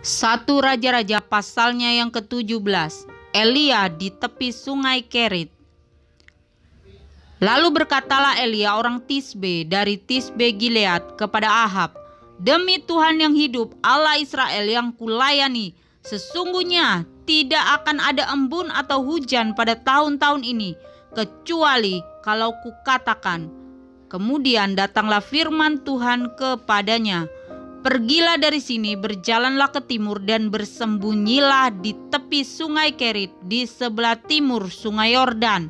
1 Raja-Raja pasalnya yang ke-17. Elia di tepi sungai Kerit. Lalu berkatalah Elia orang Tisbe dari Tisbe Gilead kepada Ahab, "Demi Tuhan yang hidup, Allah Israel yang kulayani, sesungguhnya tidak akan ada embun atau hujan pada tahun-tahun ini, kecuali kalau kukatakan." Kemudian datanglah firman Tuhan kepadanya, "Pergilah dari sini, berjalanlah ke timur dan bersembunyilah di tepi sungai Kerit di sebelah timur sungai Yordan.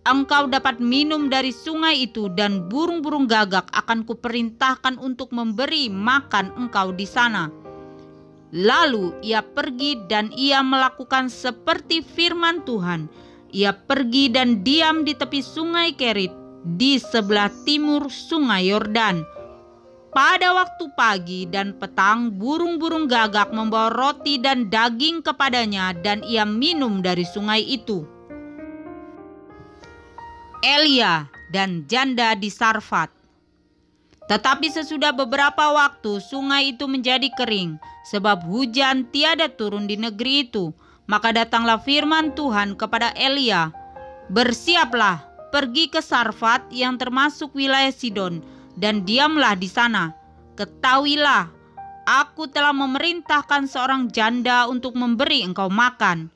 Engkau dapat minum dari sungai itu dan burung-burung gagak akan kuperintahkan untuk memberi makan engkau di sana." Lalu ia pergi dan ia melakukan seperti firman Tuhan. Ia pergi dan diam di tepi sungai Kerit di sebelah timur sungai Yordan. Pada waktu pagi dan petang, burung-burung gagak membawa roti dan daging kepadanya dan ia minum dari sungai itu. Elia dan janda di Sarfat. Tetapi sesudah beberapa waktu sungai itu menjadi kering, sebab hujan tiada turun di negeri itu. Maka datanglah firman Tuhan kepada Elia, "Bersiaplah, pergi ke Sarfat yang termasuk wilayah Sidon, dan diamlah di sana. Ketahuilah, aku telah memerintahkan seorang janda untuk memberi engkau makan."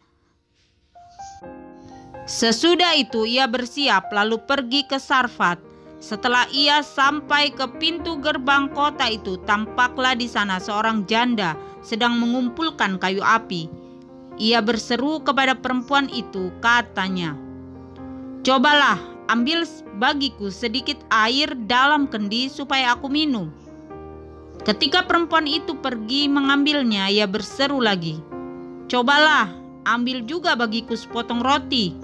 Sesudah itu ia bersiap lalu pergi ke Sarfat. Setelah ia sampai ke pintu gerbang kota itu, tampaklah di sana seorang janda sedang mengumpulkan kayu api. Ia berseru kepada perempuan itu, katanya, "Cobalah, ambil bagiku sedikit air dalam kendi supaya aku minum." Ketika perempuan itu pergi mengambilnya, ia berseru lagi, "Cobalah, ambil juga bagiku sepotong roti."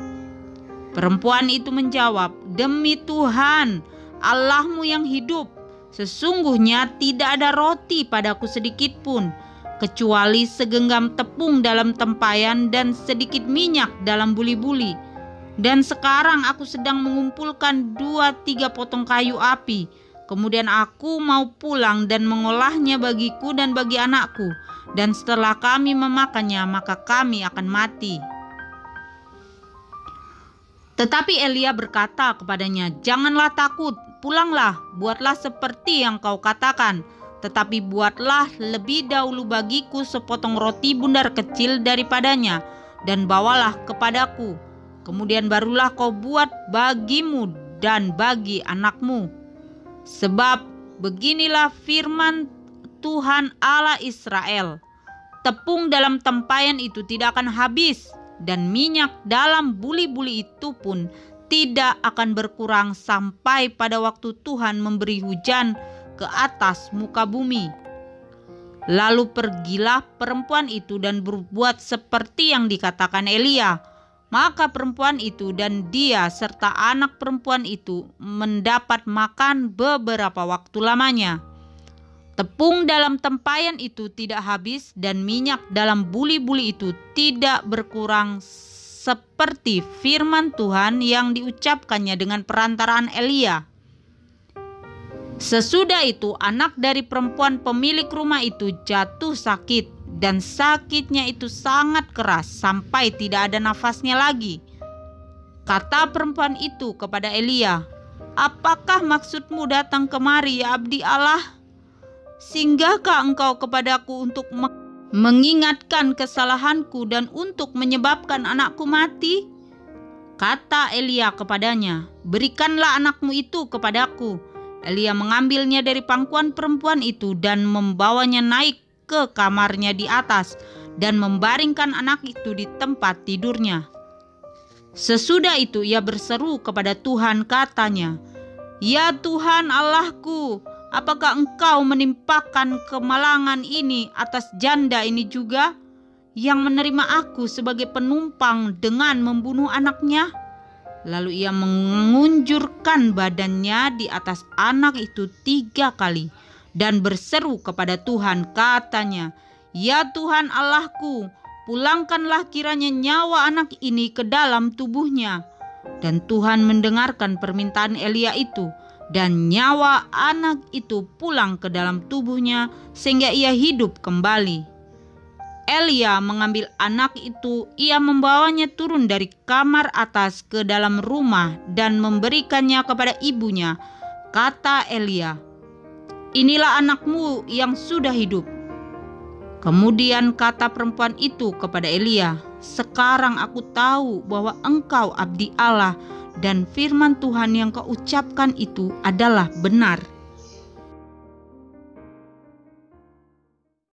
Perempuan itu menjawab, "Demi Tuhan, Allahmu yang hidup, sesungguhnya tidak ada roti padaku sedikit pun, kecuali segenggam tepung dalam tempayan dan sedikit minyak dalam buli-buli. Dan sekarang aku sedang mengumpulkan 2-3 potong kayu api. Kemudian aku mau pulang dan mengolahnya bagiku dan bagi anakku. Dan setelah kami memakannya, maka kami akan mati." Tetapi Elia berkata kepadanya, "Janganlah takut, pulanglah, buatlah seperti yang kau katakan. Tetapi buatlah lebih dahulu bagiku sepotong roti bundar kecil daripadanya, dan bawalah kepadaku. Kemudian barulah kau buat bagimu dan bagi anakmu. Sebab beginilah firman Tuhan Allah Israel, tepung dalam tempayan itu tidak akan habis, dan minyak dalam buli-buli itu pun tidak akan berkurang sampai pada waktu Tuhan memberi hujan ke atas muka bumi." Lalu pergilah perempuan itu dan berbuat seperti yang dikatakan Elia. Maka perempuan itu dan dia serta anak perempuan itu mendapat makan beberapa waktu lamanya. Tepung dalam tempayan itu tidak habis dan minyak dalam buli-buli itu tidak berkurang, seperti firman Tuhan yang diucapkannya dengan perantaraan Elia. Sesudah itu anak dari perempuan pemilik rumah itu jatuh sakit, dan sakitnya itu sangat keras sampai tidak ada nafasnya lagi. Kata perempuan itu kepada Elia, "Apakah maksudmu datang kemari, ya abdi Allah? Singgahkah engkau kepadaku untuk mengingatkan kesalahanku dan untuk menyebabkan anakku mati?" Kata Elia kepadanya, "Berikanlah anakmu itu kepadaku." Elia mengambilnya dari pangkuan perempuan itu dan membawanya naik ke kamarnya di atas dan membaringkan anak itu di tempat tidurnya. Sesudah itu ia berseru kepada Tuhan, katanya, "Ya Tuhan Allahku, apakah engkau menimpakan kemalangan ini atas janda ini juga, yang menerima aku sebagai penumpang dengan membunuh anaknya?" Lalu ia mengunjurkan badannya di atas anak itu 3 kali dan berseru kepada Tuhan, katanya, "Ya Tuhan Allahku, pulangkanlah kiranya nyawa anak ini ke dalam tubuhnya." Dan Tuhan mendengarkan permintaan Elia itu, dan nyawa anak itu pulang ke dalam tubuhnya sehingga ia hidup kembali. Elia mengambil anak itu, ia membawanya turun dari kamar atas ke dalam rumah dan memberikannya kepada ibunya. Kata Elia, "Inilah anakmu yang sudah hidup." Kemudian kata perempuan itu kepada Elia, "Sekarang aku tahu bahwa engkau abdi Allah dan firman Tuhan yang kau ucapkan itu adalah benar."